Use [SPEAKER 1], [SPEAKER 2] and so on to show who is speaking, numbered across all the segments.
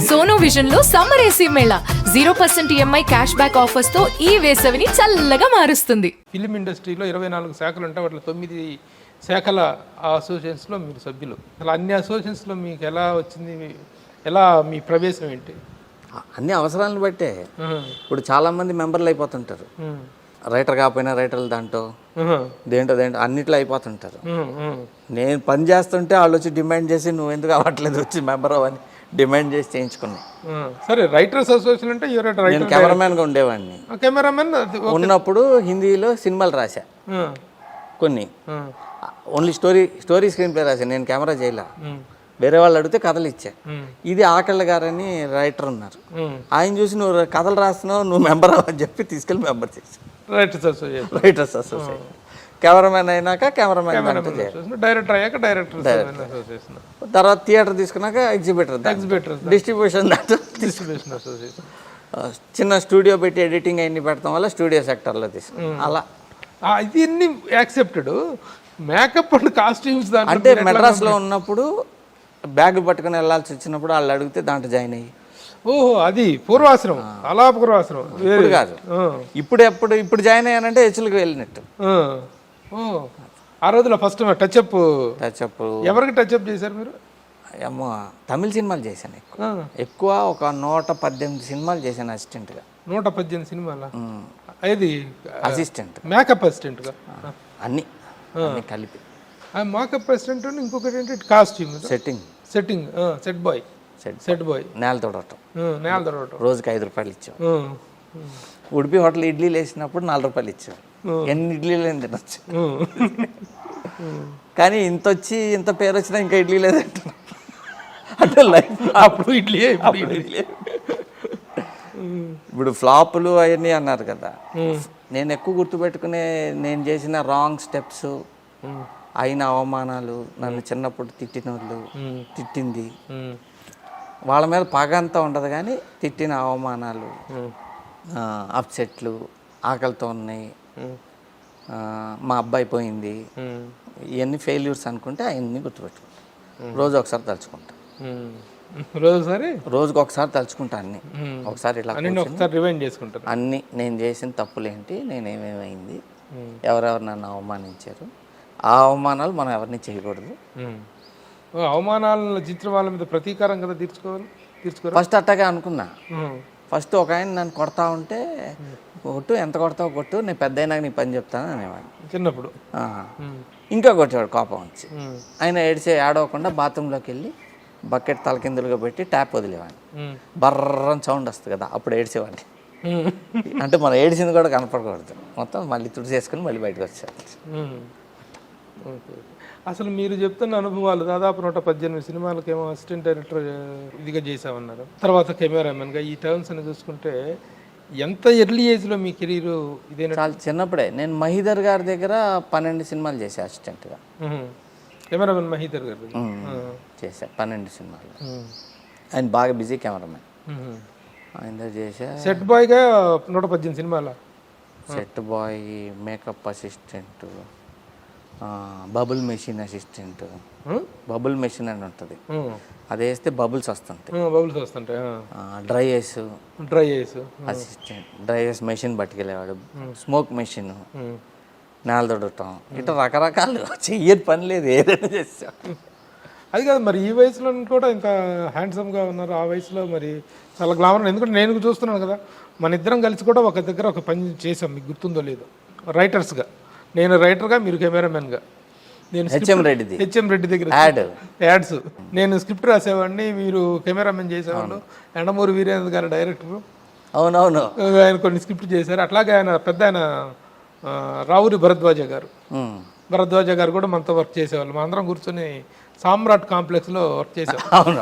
[SPEAKER 1] Sono vision లో summer AC Mela 0% EMI cash back offers తో ఈ వేసవిని చల్లగా మారుస్తుంది.
[SPEAKER 2] ఫిలిం ఇండస్ట్రీలో 24 శాఖలు ఉంటే వాటిలో 9 శాఖల అసోసియేషన్స్లో మీరు సభ్యులు. అసలు అన్ని అసోసియేషన్స్లో మీకు ఎలా వచ్చింది, ఎలా మీ ప్రవేశం ఏంటి?
[SPEAKER 3] అన్ని అవసరాలను బట్టే. ఇప్పుడు చాలామంది మెంబర్లు అయిపోతుంటారు, రైటర్ కాకపోయినా రైటర్లు దాంట్లో దేంటో అన్నిట్లో అయిపోతుంటారు. నేను పని చేస్తుంటే వాళ్ళు వచ్చి డిమాండ్ చేసి నువ్వు ఎందుకు అవ్వట్లేదు వచ్చి మెంబర్ అవ్వని డిమాండ్ చేసి చేయించుకున్నాను.
[SPEAKER 2] సరే, రైటర్స్ అసోసియేషన్ అంటే
[SPEAKER 3] నేను కెమెరామ్యాన్గా ఉండేవాడిని.
[SPEAKER 2] కెమెరామెన్
[SPEAKER 3] ఉన్నప్పుడు హిందీలో సినిమాలు రాశా కొన్ని, ఓన్లీ స్టోరీ స్క్రీన్ ప్లే రాశా. నేను కెమెరా చేయలే, వేరే వాళ్ళు అడిగితే కథలు ఇచ్చా. ఇది ఆకళ్ళ గారని రైటర్ ఉన్నారు, ఆయన చూసి నువ్వు కథలు రాస్తున్నావు నువ్వు మెంబర్ అవ్వని చెప్పి తీసుకెళ్ళి మెంబర్ చేసి రైటర్స్ అసోసియేషన్. కెమెరామెన్ అయినాక కెమెరామెన్
[SPEAKER 2] డైరెక్టర్ అయ్యాక డైరెక్టర్ అసోసియేషన్,
[SPEAKER 3] తర్వాత థియేటర్ తీసుకున్నాక ఎగ్జిబిటర్, డిస్ట్రిబ్యూషన్
[SPEAKER 2] అసోసియేషన్.
[SPEAKER 3] చిన్న స్టూడియో పెట్టి ఎడిటింగ్ అన్ని పెడతాం వల్ల స్టూడియో సెక్టర్లో తీసుకున్నాం. అలా
[SPEAKER 2] ఇది అన్ని యాక్సెప్టెడ్. మేకప్ అండ్ కాస్ట్యూమ్స్
[SPEAKER 3] అంటే మెడ్రాస్లో ఉన్నప్పుడు బ్యాగులు పట్టుకుని వెళ్ళాల్సి వచ్చినప్పుడు వాళ్ళు అడిగితే దాంట్లో జాయిన్ అయ్యి.
[SPEAKER 2] ఓహో, అది పూర్వాశ్రమం, అలా పూర్వాశ్రమం.
[SPEAKER 3] ఇప్పుడు కాదు, ఇప్పుడు జాయిన్ అయ్యానంటే హెచ్చులకు వెళ్ళినట్టు.
[SPEAKER 2] ఆ రోజులో ఫస్ట్ టచ్అప్ ఎవరికి టచ్అప్ చేశారు మీరు?
[SPEAKER 3] ఏమో తమిళ సినిమాలు చేశాను ఎక్కువ ఒక 118 సినిమాలు చేశాను అసిస్టెంట్గా.
[SPEAKER 2] 118 సినిమాలు? అది
[SPEAKER 3] అసిస్టెంట్,
[SPEAKER 2] మేకప్ అసిస్టెంట్గా
[SPEAKER 3] అన్ని కలిపి.
[SPEAKER 2] మేకప్ అసిస్టెంట్, ఇంకొకటి ఏంటి కాస్ట్యూమ్,
[SPEAKER 3] సెట్టింగ్,
[SPEAKER 2] సెట్ బాయ్,
[SPEAKER 3] నేల తోడటం. రోజుకి 5 రూపాయలు ఇచ్చాం. ఉడిపి హోటల్ ఇడ్లీలు వేసినప్పుడు 4 రూపాయలు ఇచ్చాం. ఎన్ని ఇడ్లీలు తినొచ్చు. కానీ ఇంత వచ్చి ఇంత పేరు వచ్చినా ఇంకా ఇడ్లీ లేదంట. అంటే లైఫ్
[SPEAKER 2] అప్పుడు ఇడ్లీ.
[SPEAKER 3] ఇప్పుడు ఫ్లాపులు అవన్నీ అన్నారు కదా, నేను ఎక్కువ గుర్తుపెట్టుకునే నేను చేసిన రాంగ్ స్టెప్స్, అయిన అవమానాలు, నన్ను చిన్నప్పుడు తిట్టినోళ్ళు, తిట్టింది, వాళ్ళ మీద పగ అంతా ఉండదు కానీ తిట్టిన అవమానాలు, అప్సెట్లు, ఆకలితో ఉన్నాయి, మా అబ్బాయి పోయింది, ఇవన్నీ ఫెయిల్యూర్స్ అనుకుంటే అవన్నీ గుర్తుపెట్టుకుంటా. రోజు ఒకసారి తలుచుకుంటా, రోజుకి ఒకసారి తలుచుకుంటా. అన్ని ఒకసారి ఇలా
[SPEAKER 2] రివైండ్ చేసుకుంటాను.
[SPEAKER 3] అన్ని నేను చేసిన తప్పులేంటి, నేనేమేమైంది, ఎవరెవరు నన్ను అవమానించారు, ఆ అవమానాలు మనం ఎవరిని చేయకూడదు.
[SPEAKER 2] అవమానాల చిత్రం వాళ్ళ మీద ప్రతీకారం కదా తీర్చుకోవాలి.
[SPEAKER 3] ఫస్ట్ అట్టగా అనుకున్నా. ఫస్ట్ ఒక ఆయన నన్ను కొడతా ఉంటే కొట్టు, ఎంత కొడతావు కొట్టు, నేను పెద్ద అయినాక నీ పని చెప్తాను అనేవాడిని
[SPEAKER 2] చిన్నప్పుడు.
[SPEAKER 3] ఇంకా కొట్టేవాడు కోపం వచ్చి. ఆయన ఏడవకుండా బాత్రూంలోకి వెళ్ళి బకెట్ తలకిందులుగా పెట్టి ట్యాప్ వదిలేవాడిని. బర్రని సౌండ్ వస్తుంది కదా, అప్పుడు ఏడ్చేవాడిని. అంటే మనం ఏడిచింది కూడా కనపడకూడదు, మొత్తం మళ్ళీ తుడి చేసుకుని మళ్ళీ బయటకు వచ్చేవాడు.
[SPEAKER 2] అసలు మీరు చెప్తున్న అనుభవాలు దాదాపు 118 సినిమాలకు ఏమో అసిస్టెంట్ డైరెక్టర్ ఇదిగా చేసామన్నారు, తర్వాత కెమెరామెన్గా. ఈ టర్మ్స్ అని చూసుకుంటే ఎంత ఎర్లీ ఏజ్లో మీ కెరీర్ ఇదేనా?
[SPEAKER 3] చాలా చిన్నప్పుడే. నేను మహీధర్ గారి దగ్గర 12 సినిమాలు చేసా అసిస్టెంట్గా.
[SPEAKER 2] కెమెరామెన్ మహీధర్ గారు
[SPEAKER 3] చేశా 12 సినిమాలు. ఆయన బాగా బిజీ కెమెరామెన్. ఆయన దగ్గర చేసా.
[SPEAKER 2] సెట్ బాయ్గా 118 సినిమాల.
[SPEAKER 3] Set boy, makeup assistant, bubble machine assistant. Bubble machine అని ఉంటుంది, అది వేస్తే బబుల్స్ వస్తుంటాయి. Dry ice assistant, dry ice machine పట్టుకెళ్ళేవాడు, స్మోక్ మెషిన్, నేల తొడటం, ఇట్లా రకరకాలు చెయ్యని పని లేదు, ఏదైనా చేసా.
[SPEAKER 2] అది కాదు మరి, ఈ వయసులో కూడా ఇంత హ్యాండ్సమ్గా ఉన్నారు. ఆ వయసులో మరి చాలా గ్లామర్. ఎందుకంటే నేను చూస్తున్నాను కదా, మన ఇద్దరం కలిసి కూడా ఒక దగ్గర ఒక పని చేసాం, మీకు గుర్తుందో లేదో, రైటర్స్గా. నేను రైటర్గా, మీరు కెమెరామెన్గా. నేను హెచ్ఎం రెడ్డి దగ్గర యాడ్స్, నేను స్క్రిప్ట్ రాసేవాడిని, మీరు కెమెరామెన్ చేసేవాళ్ళు. ఎండమూరి వీరేంద్ర గారు డైరెక్టరు.
[SPEAKER 3] అవునవును,
[SPEAKER 2] ఆయన కొన్ని స్క్రిప్ట్ చేశారు. అట్లాగే ఆయన రావురి భరద్వాజ గారు కూడా మనతో వర్క్ చేసేవాళ్ళు. మా అందరం కూర్చొని సామ్రాట్ కాంప్లెక్స్లో వర్క్ చేసేవాళ్ళు.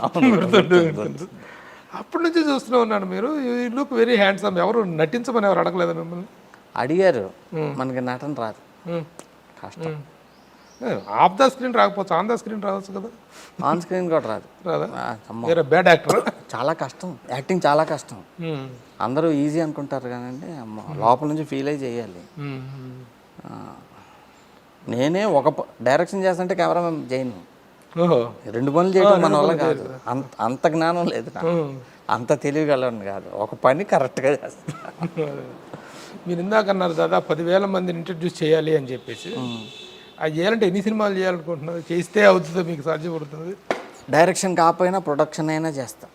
[SPEAKER 2] అప్పటి నుంచి చూస్తూనే ఉన్నాను. మీరు యూ లుక్ వెరీ హ్యాండ్సమ్. ఎవరు నటించమని ఎవరు అడగలేదా మిమ్మల్ని?
[SPEAKER 3] అడిగారు, మనకి నటన రాదు, కష్టం.
[SPEAKER 2] ఆఫ్ ద స్క్రీన్ రాకపోవచ్చు, ఆన్ ద స్క్రీన్ రావచ్చు కదా.
[SPEAKER 3] ఆన్ స్క్రీన్ కూడా రాదు.
[SPEAKER 2] రాదా? Bad actor.
[SPEAKER 3] చాలా కష్టం, యాక్టింగ్ చాలా కష్టం. అందరూ ఈజీ అనుకుంటారు కానీ అమ్మ లోపల నుంచి ఫీల్ అయ్యి చేయాలి. నేనే ఒక డైరెక్షన్ చేస్తుంటే కెమెరామెన్ చేయను.
[SPEAKER 2] ఓహో
[SPEAKER 3] 2 పనులు చేయడం మన వల్ల కాదు. అంత జ్ఞానం లేదు నాకు, అంత తెలివిగలను కాదు. ఒక పని కరెక్ట్గా చేస్తాను.
[SPEAKER 2] మీరు ఇందాక అన్నారు దాదాపు 10,000 మందిని ఇంట్రడ్యూస్ చేయాలి అని చెప్పేసి, అది చేయాలంటే ఎన్ని సినిమాలు చేయాలనుకుంటున్నారు? చేస్తే అవుతుందో మీకు సాధ్యపడుతుంది?
[SPEAKER 3] డైరెక్షన్ కాకపోయినా ప్రొడక్షన్ అయినా చేస్తాం.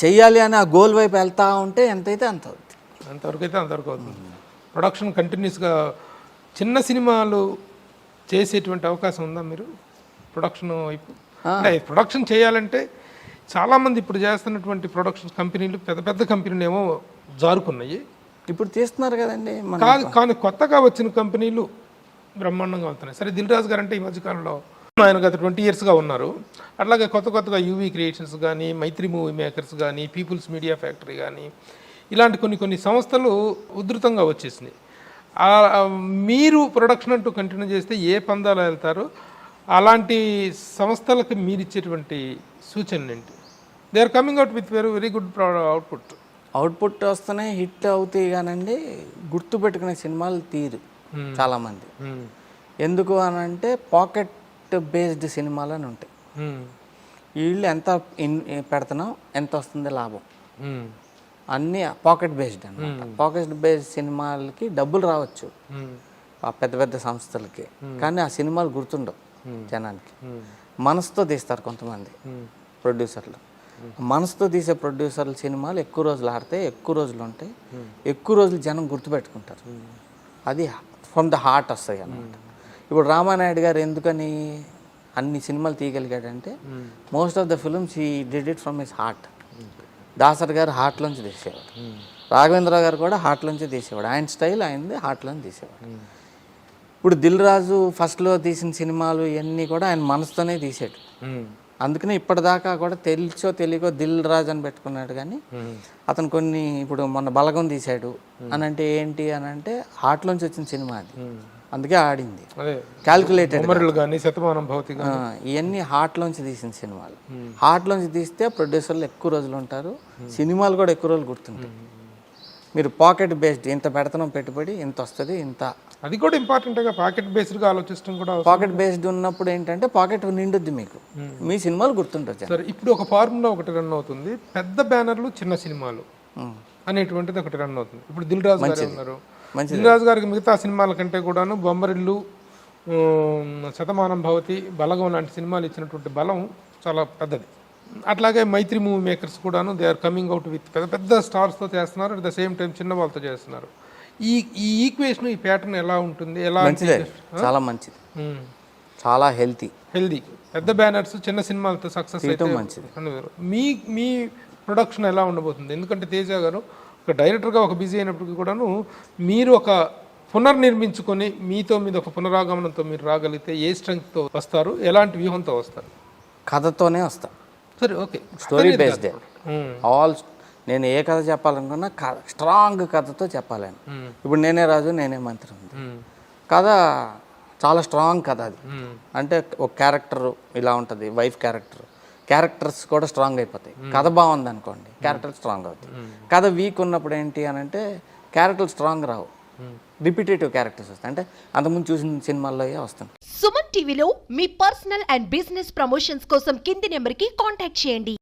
[SPEAKER 3] చెయ్యాలి అని ఆ గోల్ వైపు వెళ్తా ఉంటే ఎంతైతే అంత అవుతుంది.
[SPEAKER 2] అంతవరకు అయితే అంతవరకు అవుతుంది. ప్రొడక్షన్ కంటిన్యూస్గా చిన్న సినిమాలు చేసేటువంటి అవకాశం ఉందా మీరు ప్రొడక్షన్ వైపు? అంటే ప్రొడక్షన్ చేయాలంటే చాలామంది ఇప్పుడు చేస్తున్నటువంటి ప్రొడక్షన్ కంపెనీలు పెద్ద పెద్ద కంపెనీలు ఏమో జారుకున్నాయి.
[SPEAKER 3] ఇప్పుడు తీస్తున్నారు కదండి.
[SPEAKER 2] కాదు, కానీ కొత్తగా వచ్చిన కంపెనీలు బ్రహ్మాండంగా అవుతున్నాయి. సరే, దిల్ రాజు గారు అంటే ఈ మధ్యకాలంలో ఆయన గత 20 yearsగా ఉన్నారు. అట్లాగే కొత్తగా యూవీ క్రియేషన్స్ కానీ, మైత్రి మూవీ మేకర్స్ కానీ, పీపుల్స్ మీడియా ఫ్యాక్టరీ కానీ, ఇలాంటి కొన్ని సంస్థలు ఉధృతంగా వచ్చేసినాయి. మీరు ప్రొడక్షన్ అంటూ కంటిన్యూ చేస్తే ఏ పందాలు వెళ్తారో అలాంటి సంస్థలకు మీరు ఇచ్చేటువంటి సూచనలు ఏంటి? They are coming out with very good
[SPEAKER 3] output వస్తేనే హిట్ అవుతాయి కానండి, గుర్తుపెట్టుకునే సినిమాలు తీరు చాలామంది. ఎందుకు అని అంటే పాకెట్ బేస్డ్ సినిమాలు అని ఉంటాయి. వీళ్ళు ఎంత పెడుతున్నాం, ఎంత వస్తుంది లాభం, అన్నీ పాకెట్ బేస్డ్ అనమాట. పాకెట్ బేస్డ్ సినిమాలకి డబ్బులు రావచ్చు ఆ పెద్ద పెద్ద సంస్థలకి, కానీ ఆ సినిమాలు గుర్తుండవు జనానికి. మనసుతో తీస్తారు కొంతమంది ప్రొడ్యూసర్లు. మనసుతో తీసే ప్రొడ్యూసర్ల సినిమాలు ఎక్కువ రోజులు ఆడితే, ఎక్కువ రోజులు ఉంటాయి, ఎక్కువ రోజులు జనం గుర్తుపెట్టుకుంటారు. అది ఫ్రమ్ ద హార్ట్ వస్తాయి అన్నమాట. ఇప్పుడు రామానాయుడు గారు ఎందుకని అన్ని సినిమాలు తీయగలిగాడంటే, most of the films he did it from his heart. Dasari గారు హార్ట్లోంచి తీసేవాడు, రాఘవేంద్ర గారు కూడా హార్ట్లోంచి తీసేవాడు. ఆయన స్టైల్ ఆయనది, హార్ట్లోంచి తీసేవాడు. ఇప్పుడు దిల్ రాజు ఫస్ట్లో తీసిన సినిమాలు ఇవన్నీ కూడా ఆయన మనసుతోనే తీసాడు. అందుకనే ఇప్పటిదాకా కూడా తెలిసో తెలియకో దిల్ రాజు అని పెట్టుకున్నాడు. కానీ అతను కొన్ని ఇప్పుడు మొన్న బలగం తీశాడు అని అంటే ఏంటి అని అంటే హార్ట్లోంచి వచ్చిన సినిమా అది, అందుకే ఆడింది. క్యాల్కులేటెడ్ ఇవన్నీ హార్ట్లోంచి తీసిన సినిమాలు. హార్ట్లోంచి తీస్తే ప్రొడ్యూసర్లు ఎక్కువ రోజులు ఉంటారు, సినిమాలు కూడా ఎక్కువ రోజులు గుర్తుంటాయి. మీరు పాకెట్ బేస్డ్ ఇంత పెడతాం పెట్టుబడి, ఇంత వస్తుంది, ఇంత,
[SPEAKER 2] అది కూడా ఇంపార్టెంట్గా పాకెట్ బేస్డ్గా ఆలోచించడం కూడా.
[SPEAKER 3] పాకెట్ బేస్డ్ ఉన్నప్పుడు ఏంటంటే పాకెట్ నిండుద్ది మీకు, మీ సినిమాలు గుర్తుంటుంది.
[SPEAKER 2] సరే, ఇప్పుడు ఒక ఫార్ములా ఒకటి రన్ అవుతుంది, పెద్ద బ్యానర్లు చిన్న సినిమాలు అనేటువంటిది ఒకటి రన్ అవుతుంది. ఇప్పుడు దిల్ రాజు గారు ఉన్నారు. దిల్ రాజు గారికి మిగతా సినిమాల కంటే కూడాను బొమ్మరిల్లు, శతమానం భవతి, బలగం లాంటి సినిమాలు ఇచ్చినటువంటి బలం చాలా పెద్దది. అట్లాగే మైత్రి మూవీ మేకర్స్ కూడాను they are coming out with పెద్ద పెద్ద స్టార్స్తో చేస్తున్నారు, అట్ ద సేమ్ టైం చిన్న వాళ్ళతో చేస్తున్నారు. ఈ ఈక్వేషన్, ఈ ప్యాటర్న్ ఎలా ఉంటుంది? ఎలా?
[SPEAKER 3] చాలా మంచిది, చాలా హెల్తీ.
[SPEAKER 2] పెద్ద బ్యానర్స్ చిన్న సినిమాలతో సక్సెస్ అయితే మంచిది. మీ ప్రొడక్షన్ ఎలా ఉండబోతుంది? ఎందుకంటే తేజ గారు ఒక డైరెక్టర్గా ఒక బిజీ అయినప్పటికీ కూడాను మీరు ఒక పునర్నిర్మించుకొని మీతో మీద ఒక పునరాగమనంతో మీరు రాగలిగితే ఏ స్ట్రెంగ్త్తో వస్తారు, ఎలాంటి వ్యూహంతో వస్తారు?
[SPEAKER 3] కథతోనే వస్తా.
[SPEAKER 2] సరే, ఓకే,
[SPEAKER 3] స్టోరీ బేస్డ్ ఆల్. నేను ఏ కథ చెప్పాలనుకున్నా స్ట్రాంగ్ కథతో చెప్పాలని. ఇప్పుడు నేనే రాజు నేనే మంత్రి ఉంది కథ, చాలా స్ట్రాంగ్ కథ అది. అంటే ఒక క్యారెక్టర్ ఇలా ఉంటుంది, వైఫ్ క్యారెక్టర్స్ కూడా స్ట్రాంగ్ అయిపోతాయి. కథ బాగుంది అనుకోండి, క్యారెక్టర్ స్ట్రాంగ్ అవుతాయి. కథ వీక్ ఉన్నప్పుడు ఏంటి అని అంటే క్యారెక్టర్లు స్ట్రాంగ్ రావు, రిపీటేటివ్ క్యారెక్టర్స్ వస్తాయి. అంటే అంతకుముందు చూసిన సినిమాల్లో వస్తాయి.
[SPEAKER 4] సుమన్ టీవీలో మీ పర్సనల్ అండ్ బిజినెస్ ప్రమోషన్స్ కోసం కింది నెంబర్కి కాంటాక్ట్ చేయండి.